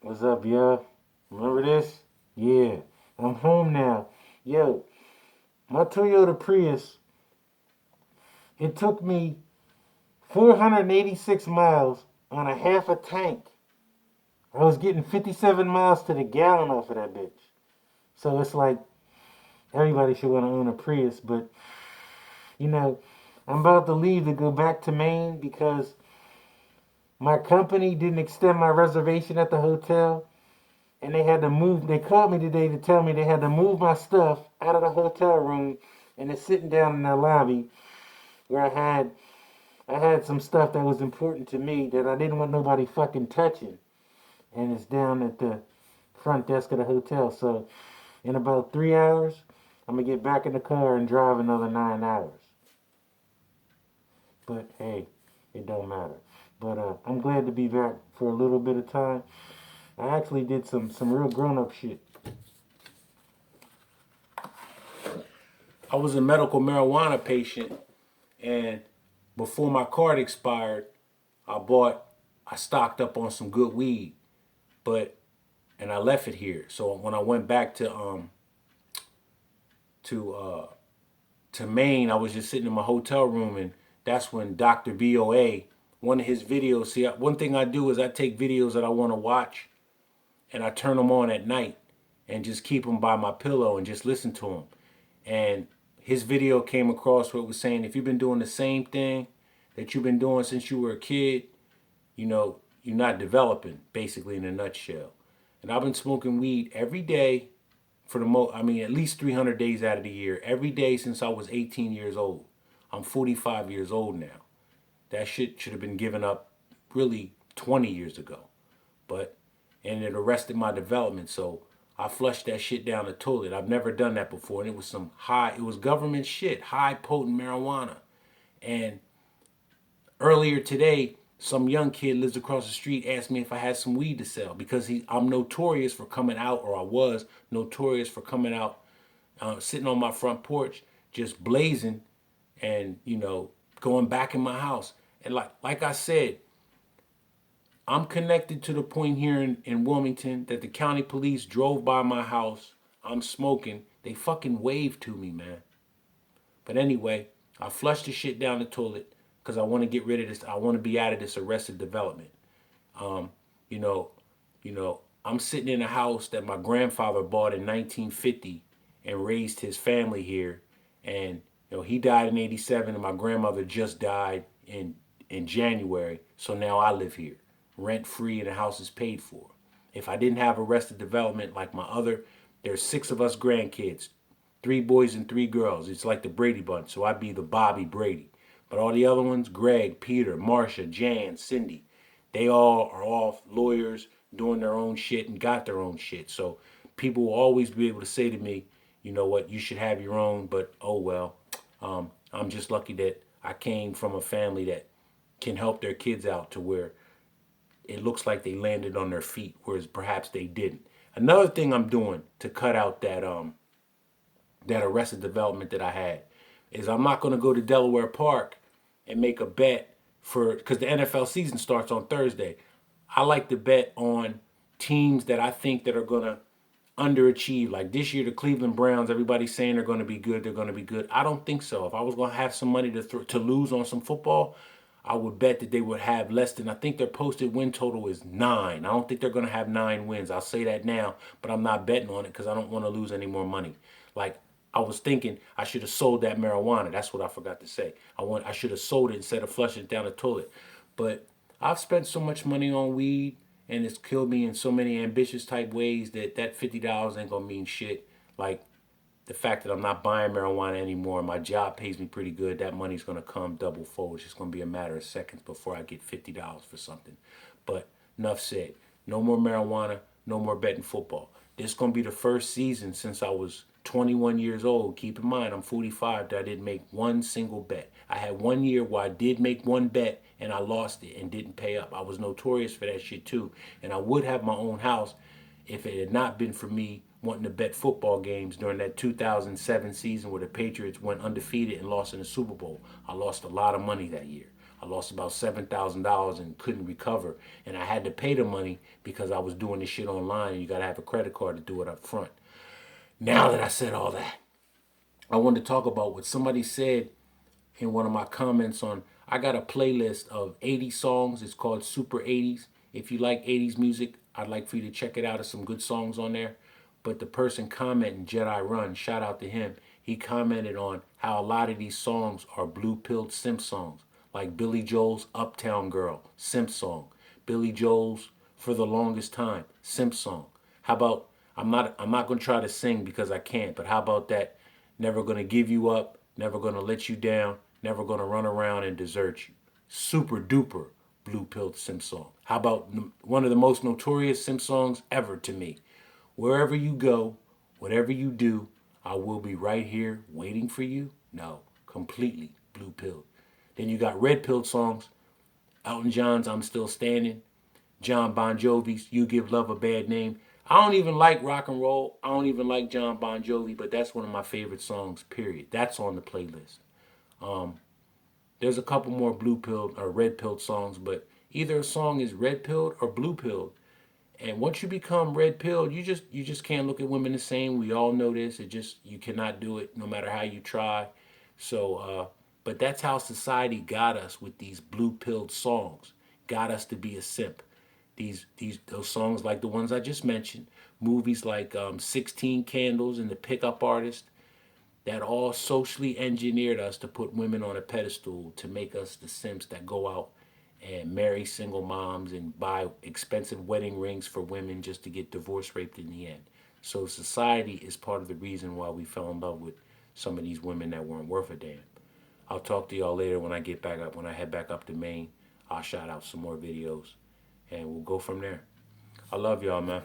What's up, y'all? Remember this? Yeah, I'm home now. Yo, my Toyota Prius, it took me 486 miles on a half a tank. I was getting 57 miles to the gallon off of that bitch. So it's like everybody should want to own a Prius, but you know, I'm about to leave to go back to Maine because my company didn't extend my reservation at the hotel. And they had to move. They called me today to tell me they had to move my stuff out of the hotel room, and it's sitting down in the lobby where I had some stuff that was important to me that I didn't want nobody fucking touching, and it's down at the front desk of the hotel. So in about 3 hours, I'm gonna get back in the car and drive another 9 hours. But hey, it don't matter. But I'm glad to be back for a little bit of time. I actually did some real grown up shit. I was a medical marijuana patient, and before my card expired, I bought, I stocked up on some good weed, but and I left it here. So when I went back to uh, to Maine, I was just sitting in my hotel room, and that's when Doctor BOA, one of his videos. See, one thing I do is I take videos that I want to watch, and I turn them on at night, and just keep them by my pillow and just listen to them. And his video came across where it was saying if you've been doing the same thing that you've been doing since you were a kid, you're not developing, basically in a nutshell. And I've been smoking weed every day for at least 300 days out of the year, every day since I was 18 years old. I'm 45 years old now. That shit should have been given up really 20 years ago. But, and it arrested my development. So I flushed that shit down the toilet. I've never done that before. And it was government shit, high potent marijuana. And earlier today, some young kid lives across the street asked me if I had some weed to sell because I'm notorious for coming out, or I was notorious for coming out, sitting on my front porch, just blazing, and going back in my house. And like I said, I'm connected to the point here in Wilmington that the county police drove by my house. I'm smoking. They fucking waved to me, man. But anyway, I flushed the shit down the toilet because I want to get rid of this. I want to be out of this arrested development. Um, you know, I'm sitting in a house that my grandfather bought in 1950 and raised his family here. And he died in '87, and my grandmother just died in January. So now I live here, rent free, and the house is paid for. If I didn't have arrested development like my there's 6 of us grandkids, 3 boys and 3 girls. It's like the Brady Bunch, so I'd be the Bobby Brady. But all the other ones, Greg, Peter, Marcia, Jan, Cindy, they all are off lawyers, doing their own shit and got their own shit. So people will always be able to say to me, you know what, you should have your own, but oh well. I'm just lucky that I came from a family that can help their kids out to where it looks like they landed on their feet, whereas perhaps they didn't. Another thing I'm doing to cut out that arrested development that I had is I'm not going to go to Delaware Park and make a bet for because the NFL season starts on Thursday. I like to bet on teams that I think that are going to underachieve. Like this year, the Cleveland Browns. Everybody's saying they're going to be good. They're going to be good. I don't think so. If I was going to have some money to lose on some football, I would bet that they would have less than. I think their posted win total is 9. I don't think they're going to have 9 wins. I'll say that now, but I'm not betting on it because I don't want to lose any more money. Like I was thinking, I should have sold that marijuana. That's what I forgot to say. I should have sold it instead of flushing it down the toilet. But I've spent so much money on weed, and it's killed me in so many ambitious type ways that $50 ain't gonna mean shit. Like the fact that I'm not buying marijuana anymore, my job pays me pretty good. That money's gonna come double fold. It's just gonna be a matter of seconds before I get $50 for something. But enough said. No more marijuana. No more betting football. This is gonna be the first season since I was 21 years old. Keep in mind, I'm 45. That I didn't make one single bet. I had 1 year where I did make one bet and I lost it and didn't pay up. I was notorious for that shit too. And I would have my own house if it had not been for me wanting to bet football games during that 2007 season where the Patriots went undefeated and lost in the Super Bowl. I lost a lot of money that year. I lost about $7,000 and couldn't recover. And I had to pay the money because I was doing this shit online and you got to have a credit card to do it up front. Now that I said all that, I wanted to talk about what somebody said in one of my comments on. I got a playlist of 80 songs. It's called Super 80s. If you like 80s music, I'd like for you to check it out. There's some good songs on there. But the person commenting, Jedi Run, shout out to him. He commented on how a lot of these songs are blue-pilled simp songs, like Billy Joel's Uptown Girl, simp song. Billy Joel's For the Longest Time, simp song. How about I'm not gonna try to sing because I can't, but how about that? Never gonna give you up, never gonna let you down, never gonna run around and desert you. Super duper blue pilled simp song. How about one of the most notorious simp songs ever to me? Wherever you go, whatever you do, I will be right here waiting for you. No, completely blue pilled. Then you got red pilled songs. Elton John's I'm Still Standing. John Bon Jovi's You Give Love a Bad Name. I don't even like rock and roll. I don't even like John Bon Jovi, but that's one of my favorite songs, period. That's on the playlist. There's a couple more blue pilled or red pilled songs, but either a song is red pilled or blue pilled. And once you become red pilled, you just can't look at women the same. We all know this. It just you cannot do it no matter how you try. But that's how society got us with these blue pilled songs. Got us to be a simp. Those songs like the ones I just mentioned, movies like 16 Candles and The Pickup Artist, that all socially engineered us to put women on a pedestal to make us the simps that go out and marry single moms and buy expensive wedding rings for women just to get divorce raped in the end. So society is part of the reason why we fell in love with some of these women that weren't worth a damn. I'll talk to y'all later when I get back up. When I head back up to Maine, I'll shout out some more videos and we'll go from there. I love y'all, man.